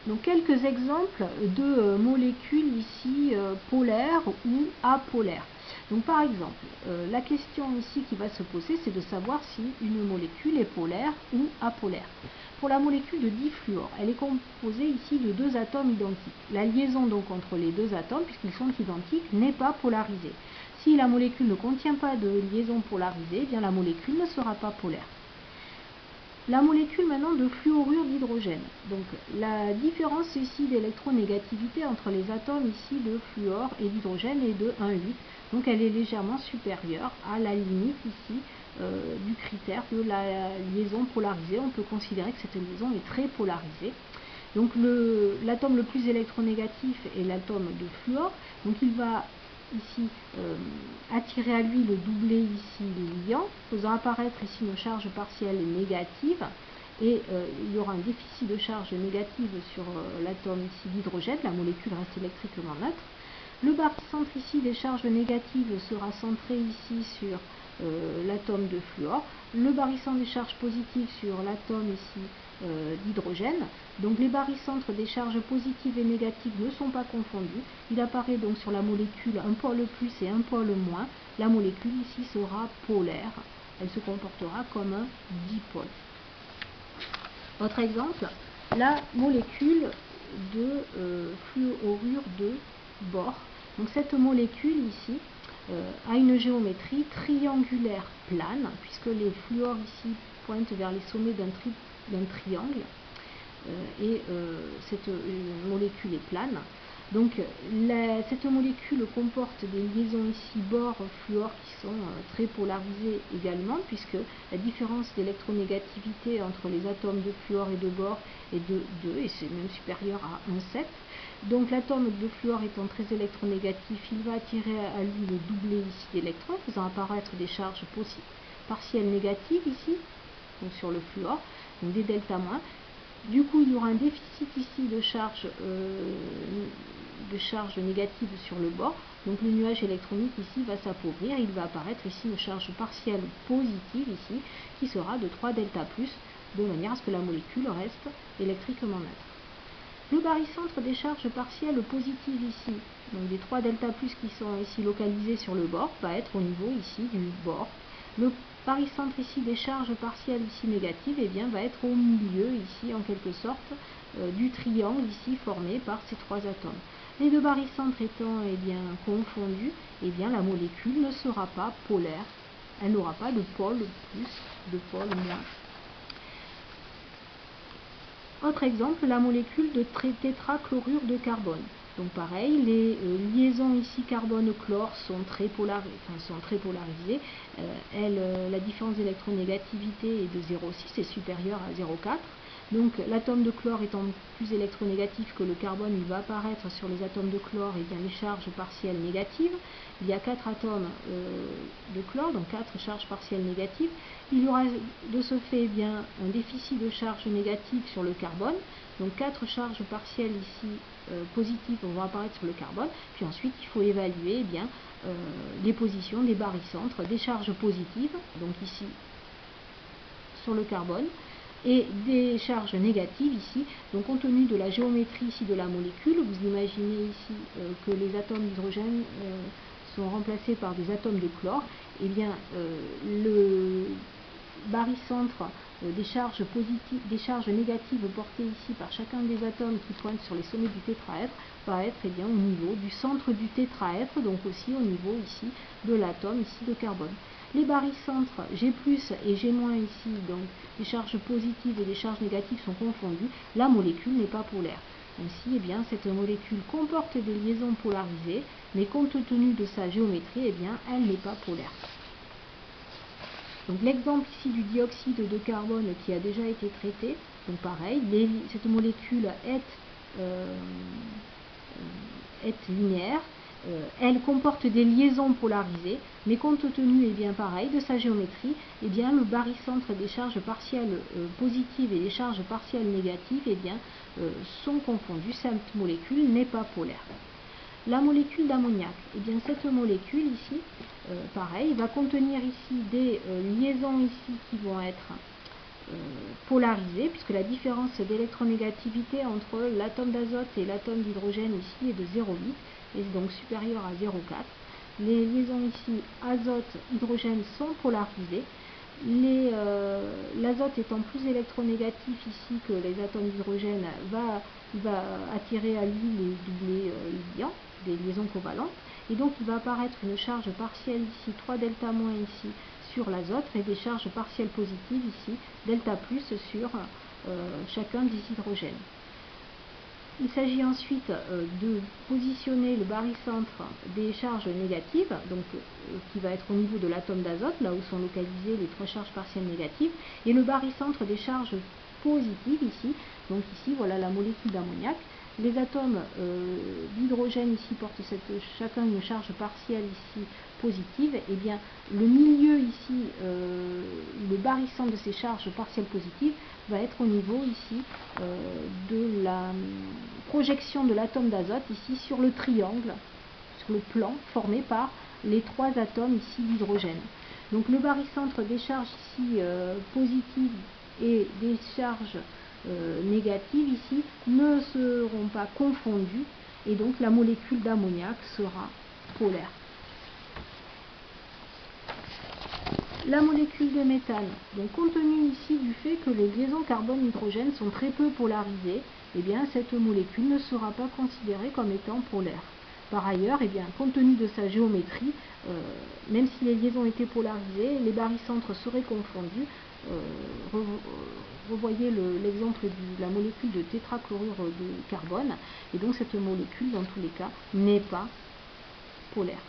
Donc quelques exemples de molécules ici polaires ou apolaires. Donc par exemple, la question ici qui va se poser, c'est de savoir si une molécule est polaire ou apolaire. Pour la molécule de difluor, elle est composée ici de deux atomes identiques. La liaison donc entre les deux atomes, puisqu'ils sont identiques, n'est pas polarisée. Si la molécule ne contient pas de liaison polarisée, eh bien la molécule ne sera pas polaire. La molécule maintenant de fluorure d'hydrogène. Donc la différence ici d'électronégativité entre les atomes ici de fluor et d'hydrogène est de 1,8. Donc elle est légèrement supérieure à la limite ici du critère de la liaison polarisée. On peut considérer que cette liaison est très polarisée. Donc l'atome le plus électronégatif est l'atome de fluor. Donc il va ici attirer à lui le doublet ici des liants, faisant apparaître ici une charge partielle négative, et il y aura un déficit de charge négative sur l'atome ici d'hydrogène, la molécule reste électriquement neutre. Le barycentre ici des charges négatives sera centré ici sur l'atome de fluor, le barycentre des charges positives sur l'atome ici d'hydrogène. Donc les barycentres des charges positives et négatives ne sont pas confondus. Il apparaît donc sur la molécule un pôle plus et un pôle moins. La molécule ici sera polaire. Elle se comportera comme un dipôle. Autre exemple, la molécule de fluorure de bore. Donc cette molécule ici a une géométrie triangulaire plane, puisque les fluors ici pointent vers les sommets d'un triangle, et cette molécule est plane. Donc cette molécule comporte des liaisons ici bore-fluor qui sont très polarisées également, puisque la différence d'électronégativité entre les atomes de fluor et de bore est de 2, et c'est même supérieur à 1,7. Donc l'atome de fluor étant très électronégatif, il va attirer à lui le doublet ici d'électrons, faisant apparaître des charges partielles négatives ici, donc sur le fluor, donc des delta-. Du coup, il y aura un déficit ici de charge négative sur le bord. Donc le nuage électronique ici va s'appauvrir. Il va apparaître ici une charge partielle positive ici, qui sera de 3 delta+, de manière à ce que la molécule reste électriquement neutre. Le barycentre des charges partielles positives ici, donc des 3 delta+, qui sont ici localisés sur le bord, va être au niveau ici du bord. Le barycentre ici des charges partielles ici négatives, eh bien, va être au milieu ici en quelque sorte du triangle ici formé par ces trois atomes. Les deux barycentres étant bien confondus, eh bien, la molécule ne sera pas polaire. Elle n'aura pas de pôle plus, de pôle moins. Autre exemple, la molécule de tétrachlorure de carbone. Donc pareil, les liaisons ici carbone-chlore sont très polarisées. La différence d'électronégativité est de 0,6 et supérieure à 0,4. Donc l'atome de chlore étant plus électronégatif que le carbone, il va apparaître sur les atomes de chlore et bien les charges partielles négatives. Il y a 4 atomes de chlore, donc 4 charges partielles négatives. Il y aura de ce fait bien un déficit de charge négative sur le carbone. Donc 4 charges partielles ici positives vont apparaître sur le carbone. Puis ensuite, il faut évaluer bien les positions des barycentres, des charges positives, donc ici sur le carbone, et des charges négatives ici. Donc compte tenu de la géométrie ici de la molécule, vous imaginez ici que les atomes d'hydrogène sont remplacés par des atomes de chlore, et bien le barycentre des charges positives, des charges négatives portées ici par chacun des atomes qui pointent sur les sommets du tétraèdre va être au niveau du centre du tétraèdre, donc aussi au niveau ici de l'atome ici de carbone. Les barycentres G+ et G- ici, donc les charges positives et les charges négatives sont confondues, la molécule n'est pas polaire. Ainsi, eh bien, cette molécule comporte des liaisons polarisées, mais compte tenu de sa géométrie, eh bien, elle n'est pas polaire. Donc l'exemple ici du dioxyde de carbone qui a déjà été traité, donc pareil, cette molécule est linéaire, elle comporte des liaisons polarisées, mais compte tenu bien pareil de sa géométrie, eh bien, le barycentre des charges partielles positives et des charges partielles négatives eh bien, sont confondus. Cette molécule n'est pas polaire. La molécule d'ammoniac, eh bien cette molécule ici, pareil, va contenir ici des liaisons ici qui vont être polarisé, puisque la différence d'électronégativité entre l'atome d'azote et l'atome d'hydrogène ici est de 0,8 et donc supérieur à 0,4. Les liaisons ici azote-hydrogène sont polarisées. L'azote étant plus électronégatif ici que les atomes d'hydrogène va attirer à lui les doublés liants, des liaisons covalentes, et donc il va apparaître une charge partielle ici, 3 delta moins ici sur l'azote, et des charges partielles positives ici, delta plus sur chacun des hydrogènes. Il s'agit ensuite de positionner le barycentre des charges négatives, donc qui va être au niveau de l'atome d'azote, là où sont localisées les 3 charges partielles négatives, et le barycentre des charges positives ici. Donc ici, voilà la molécule d'ammoniac. Les atomes d'hydrogène ici portent chacun une charge partielle ici positive. Et bien le milieu ici, le barycentre de ces charges partielles positives va être au niveau ici de la projection de l'atome d'azote ici sur le triangle, sur le plan formé par les 3 atomes ici d'hydrogène. Donc le barycentre des charges ici positives et des charges négatives ici ne seront pas confondus et donc la molécule d'ammoniac sera polaire. La molécule de méthane, donc compte tenu ici du fait que les liaisons carbone-hydrogène sont très peu polarisées, eh bien cette molécule ne sera pas considérée comme étant polaire. Par ailleurs, eh bien, compte tenu de sa géométrie, même si les liaisons étaient polarisées, les barycentres seraient confondus. Revoyez l'exemple de la molécule de tétrachlorure de carbone, et donc cette molécule, dans tous les cas, n'est pas polaire.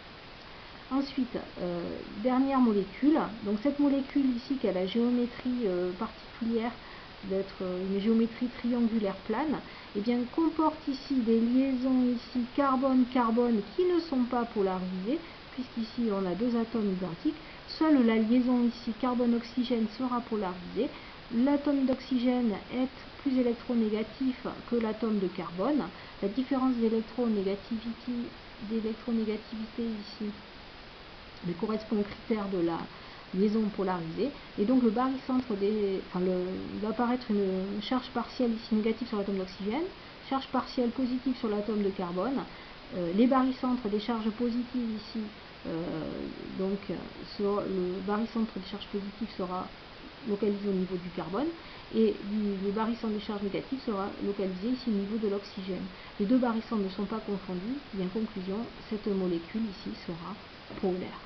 Ensuite, dernière molécule, donc cette molécule ici qui a la géométrie particulière d'être une géométrie triangulaire plane, et bien comporte ici des liaisons ici carbone-carbone qui ne sont pas polarisées, puisqu'ici on a 2 atomes identiques. Seule la liaison ici carbone-oxygène sera polarisée. L'atome d'oxygène est plus électronégatif que l'atome de carbone. La différence d'électronégativité ici correspond au critère de la liaison polarisée, et donc le barycentre va apparaître une charge partielle ici négative sur l'atome d'oxygène, charge partielle positive sur l'atome de carbone. Les barycentres des charges positives ici, le barycentre des charges positives sera localisé au niveau du carbone, et le barycentre des charges négatives sera localisé ici au niveau de l'oxygène. Les 2 barycentres ne sont pas confondus, et en conclusion, cette molécule ici sera polaire.